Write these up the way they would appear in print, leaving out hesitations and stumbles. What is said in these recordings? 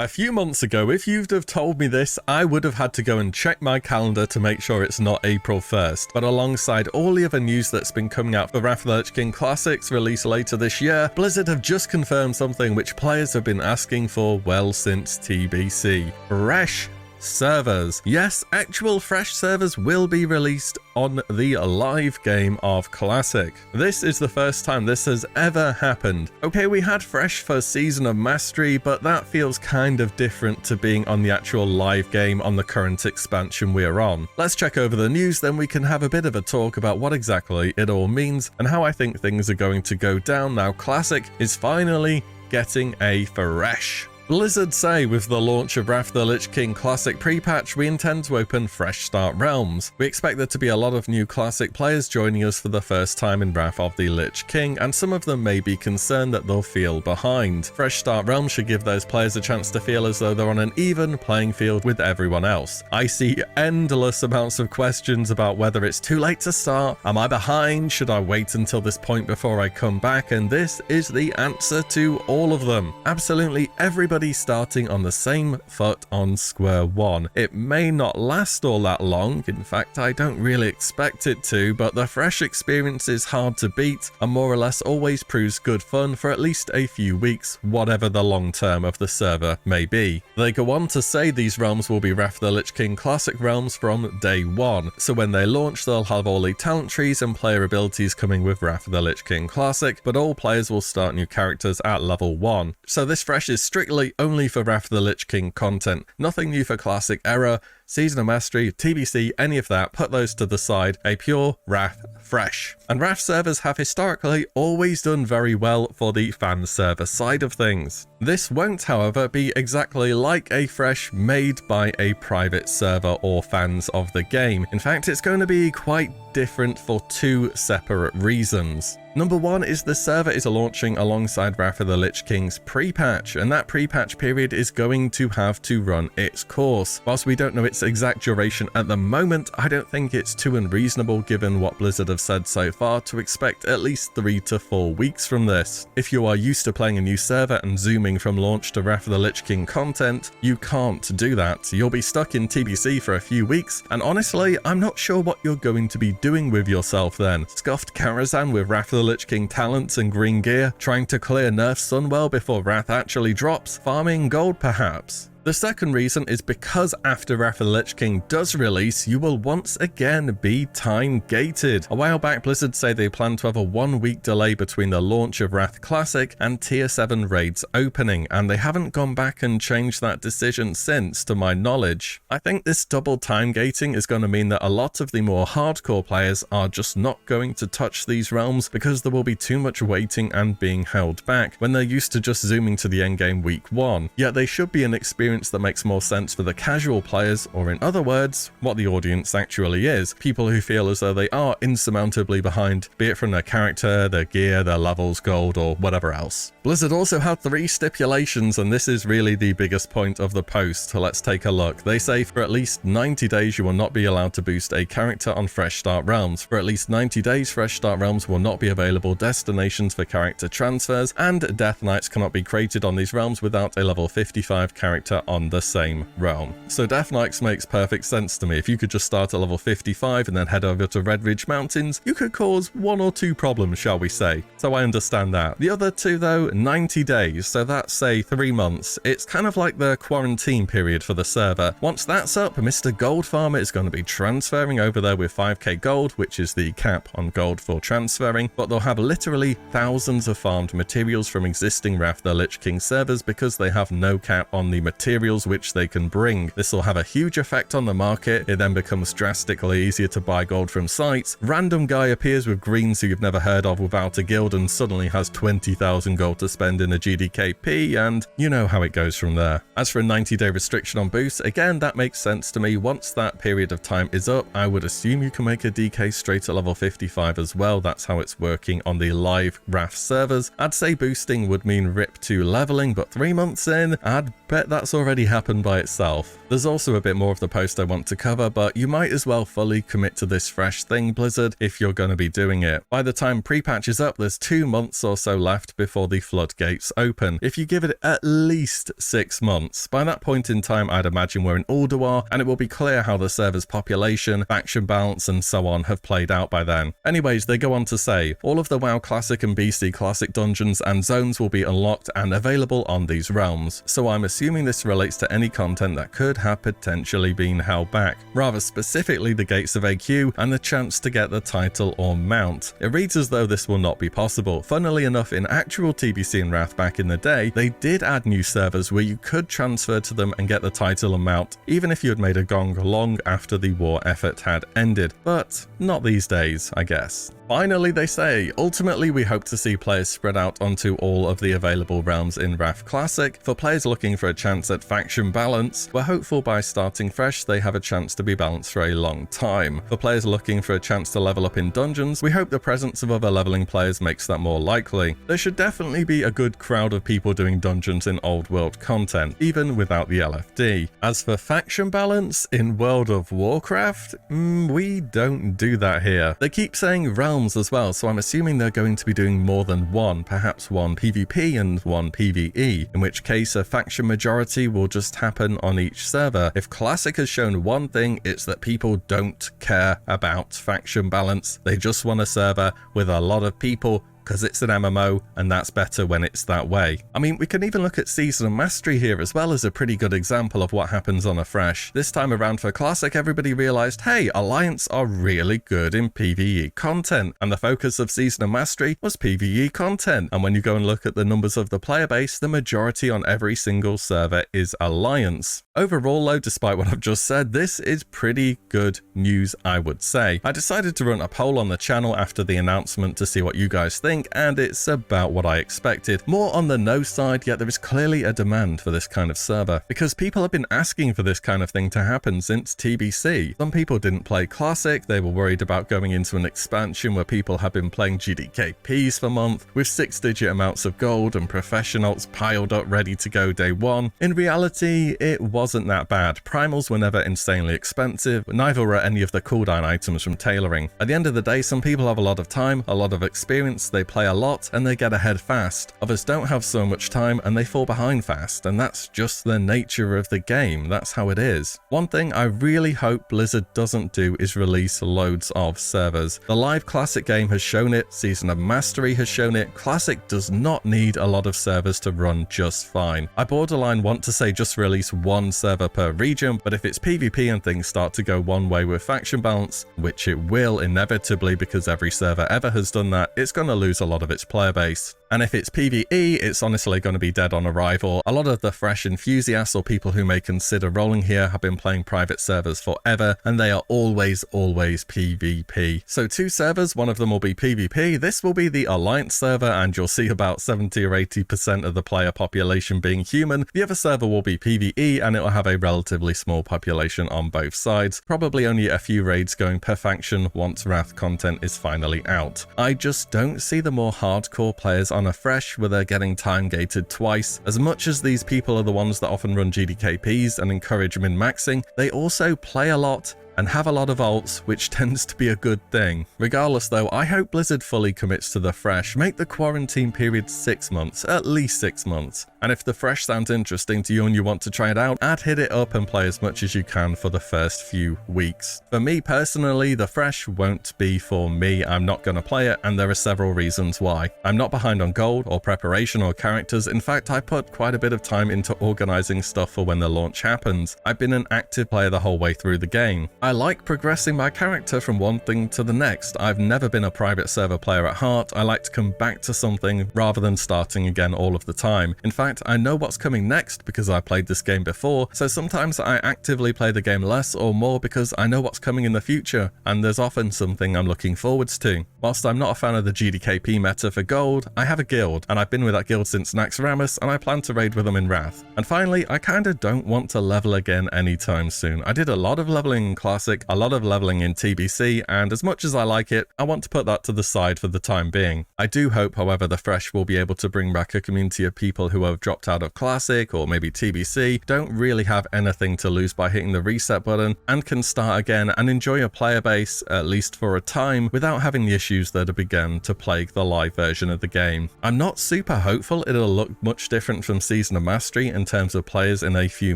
A few months ago, if you'd have told me this, I would have had to go and check my calendar to make sure it's not April 1st. But alongside all the other news that's been coming out for Wrath of the Lich King Classic's release later this year, Blizzard have just confirmed something which players have been asking for well since TBC. FRESH servers. Yes, actual FRESH servers will be released on the live game of Classic. This is the first time this has ever happened. Okay, we had FRESH for Season of Mastery, but that feels kind of different to being on the actual live game on the current expansion we're on. Let's check over the news, then we can have a bit of a talk about what exactly it all means and how I think things are going to go down now Classic is finally getting a FRESH. Blizzard say with the launch of Wrath of the Lich King Classic pre-patch, we intend to open fresh start realms. We expect there to be a lot of new Classic players joining us for the first time in Wrath of the Lich King, and some of them may be concerned that they'll feel behind. Fresh start realms should give those players a chance to feel as though they're on an even playing field with everyone else. I see endless amounts of questions about whether it's too late to start, am I behind, should I wait until this point before I come back, and this is the answer to all of them. Absolutely everybody starting on the same foot on square one. It may not last all that long, in fact I don't really expect it to, but the fresh experience is hard to beat and more or less always proves good fun for at least a few weeks, whatever the long term of the server may be. They go on to say these realms will be Wrath of the Lich King Classic realms from day one, so when they launch they'll have all the talent trees and player abilities coming with Wrath of the Lich King Classic, but all players will start new characters at level 1. So this fresh is strictly only for Wrath of the Lich King content. Nothing new for Classic Era, Season of Mastery, TBC, any of that, put those to the side, a pure Wrath fresh. And Wrath servers have historically always done very well for the fan server side of things. This won't, however, be exactly like a fresh made by a private server or fans of the game. In fact, it's going to be quite different for two separate reasons. Number one is the server is launching alongside Wrath of the Lich King's pre-patch, and that pre-patch period is going to have to run its course. Whilst we don't know its exact duration at the moment, I don't think it's too unreasonable given what Blizzard have said so far to expect at least 3 to 4 weeks from this. If you are used to playing a new server and zooming from launch to Wrath of the Lich King content, you can't do that. You'll be stuck in TBC for a few weeks, and honestly, I'm not sure what you're going to be doing with yourself then. Scuffed Karazhan with Wrath of the Lich King talents and green gear, trying to clear Nerf Sunwell before Wrath actually drops, farming gold perhaps. The second reason is because after Wrath of the Lich King does release, you will once again be time gated. A while back, Blizzard say they plan to have a 1-week delay between the launch of Wrath Classic and Tier 7 raids opening, and they haven't gone back and changed that decision since, to my knowledge. I think this double time gating is going to mean that a lot of the more hardcore players are just not going to touch these realms because there will be too much waiting and being held back when they're used to just zooming to the endgame week 1. Yet they should be an experience that makes more sense for the casual players, or in other words, what the audience actually is. People who feel as though they are insurmountably behind, be it from their character, their gear, their levels, gold, or whatever else. Blizzard also had 3 stipulations, and this is really the biggest point of the post. So let's take a look. They say for at least 90 days you will not be allowed to boost a character on Fresh Start Realms. For at least 90 days, Fresh Start Realms will not be available destinations for character transfers, and Death Knights cannot be created on these realms without a level 55 character on the same realm. So Death Knights makes perfect sense to me. If you could just start at level 55 and then head over to Red Ridge Mountains, you could cause 1 or 2 problems, shall we say. So I understand that. The other 2 though, 90 days, so that's say 3 months. It's kind of like the quarantine period for the server. Once that's up, Mr. Gold Farmer is going to be transferring over there with 5k gold, which is the cap on gold for transferring, but they'll have literally thousands of farmed materials from existing Wrath of the Lich King servers because they have no cap on the materials which they can bring. This will have a huge effect on the market. It then becomes drastically easier to buy gold from sites. Random guy appears with greens who you've never heard of without a guild and suddenly has 20,000 gold to spend in a GDKP, and you know how it goes from there. As for a 90-day restriction on boosts, again that makes sense to me. Once that period of time is up, I would assume you can make a DK straight at level 55 as well. That's how it's working on the live Wrath servers. I'd say boosting would mean rip to leveling, but 3 months in, I'd bet that's already happened by itself. There's also a bit more of the post I want to cover, but you might as well fully commit to this fresh thing, Blizzard, if you're going to be doing it. By the time Prepatch is up, there's 2 months or so left before the floodgates open. If you give it at least 6 months, by that point in time I'd imagine we're in Ulduar, and it will be clear how the server's population, faction balance and so on have played out by then. Anyways, they go on to say, all of the WoW Classic and BC Classic dungeons and zones will be unlocked and available on these realms, so I'm assuming this relates to any content that could have potentially been held back, rather specifically the gates of AQ and the chance to get the title or mount. It reads as though this will not be possible. Funnily enough, in actual TBC and Wrath back in the day, they did add new servers where you could transfer to them and get the title and mount, even if you had made a gong long after the war effort had ended, but not these days, I guess. Finally, they say, ultimately we hope to see players spread out onto all of the available realms in Wrath Classic. For players looking for a chance at faction balance, we're hopeful by starting fresh they have a chance to be balanced for a long time. For players looking for a chance to level up in dungeons, we hope the presence of other leveling players makes that more likely. There should definitely be a good crowd of people doing dungeons in old world content, even without the LFD. As for faction balance, in World of Warcraft, we don't do that here. They keep saying realms as well, so I'm assuming they're going to be doing more than one, perhaps one PvP and one PvE, in which case a faction majority will just happen on each server. If Classic has shown one thing, it's that people don't care about faction balance. They just want a server with a lot of people, because it's an MMO, and that's better when it's that way. I mean, we can even look at Season of Mastery here as well as a pretty good example of what happens on a fresh. This time around for Classic, everybody realized, hey, Alliance are really good in PvE content, and the focus of Season of Mastery was PvE content. And when you go and look at the numbers of the player base, the majority on every single server is Alliance. Overall though, despite what I've just said, this is pretty good news, I would say. I decided to run a poll on the channel after the announcement to see what you guys think, and it's about what I expected. More on the no side, yet there is clearly a demand for this kind of server, because people have been asking for this kind of thing to happen since TBC. Some people didn't play Classic, they were worried about going into an expansion where people have been playing GDKPs for months, with 6-digit amounts of gold and professionals piled up ready to go day one. In reality, it wasn't that bad. Primals were never insanely expensive, neither were any of the cooldown items from tailoring. At the end of the day, some people have a lot of time, a lot of experience, they play a lot and they get ahead fast. Others don't have so much time and they fall behind fast, and that's just the nature of the game. That's how it is. One thing I really hope Blizzard doesn't do is release loads of servers. The live Classic game has shown it, Season of Mastery has shown it. Classic does not need a lot of servers to run just fine. I borderline want to say just release one server per region, but if it's PvP and things start to go one way with faction balance, which it will inevitably because every server ever has done that, it's going to lose a lot of its player base. And if it's PvE, it's honestly going to be dead on arrival. A lot of the fresh enthusiasts or people who may consider rolling here have been playing private servers forever, and they are always PvP. So 2 servers, one of them will be PvP, this will be the Alliance server, and you'll see about 70 or 80% of the player population being human. The other server will be PvE, and it will have a relatively small population on both sides. Probably only a few raids going per faction once Wrath content is finally out. I just don't see the more hardcore players on a fresh where they're getting time gated twice. As much as these people are the ones that often run GDKPs and encourage min-maxing, they also play a lot and have a lot of ults, which tends to be a good thing. Regardless though, I hope Blizzard fully commits to the fresh. Make the quarantine period 6 months, at least 6 months. And if the fresh sounds interesting to you and you want to try it out, I'd hit it up and play as much as you can for the first few weeks. For me personally, the fresh won't be for me. I'm not going to play it, and there are several reasons why. I'm not behind on gold or preparation or characters. In fact, I put quite a bit of time into organizing stuff for when the launch happens. I've been an active player the whole way through the game. I like progressing my character from one thing to the next. I've never been a private server player at heart. I like to come back to something rather than starting again all of the time. In fact, I know what's coming next because I played this game before, so sometimes I actively play the game less or more because I know what's coming in the future, and there's often something I'm looking forwards to. Whilst I'm not a fan of the GDKP meta for gold, I have a guild, and I've been with that guild since Naxxramas, and I plan to raid with them in Wrath. And finally, I kinda don't want to level again anytime soon. I did a lot of leveling in Classic Classic, a lot of leveling in TBC, and as much as I like it, I want to put that to the side for the time being. I do hope, however, the Fresh will be able to bring back a community of people who have dropped out of Classic or maybe TBC, don't really have anything to lose by hitting the reset button, and can start again and enjoy a player base, at least for a time, without having the issues that have begun to plague the live version of the game. I'm not super hopeful it'll look much different from Season of Mastery in terms of players in a few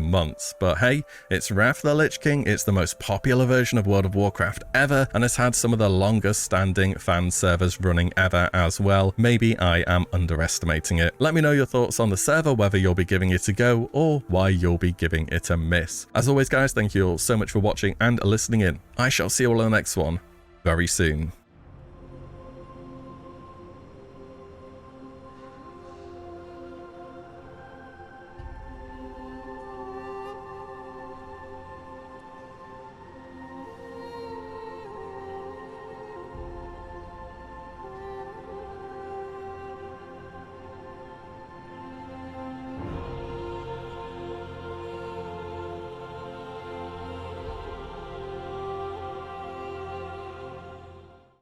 months, but hey, it's Wrath of the Lich King, it's the most popular version of World of Warcraft ever, and it's had some of the longest standing fan servers running ever as well. Maybe I am underestimating it. Let me know your thoughts on the server, whether you'll be giving it a go or why you'll be giving it a miss. As always guys, thank you all so much for watching and listening in. I shall see you all in the next one very soon.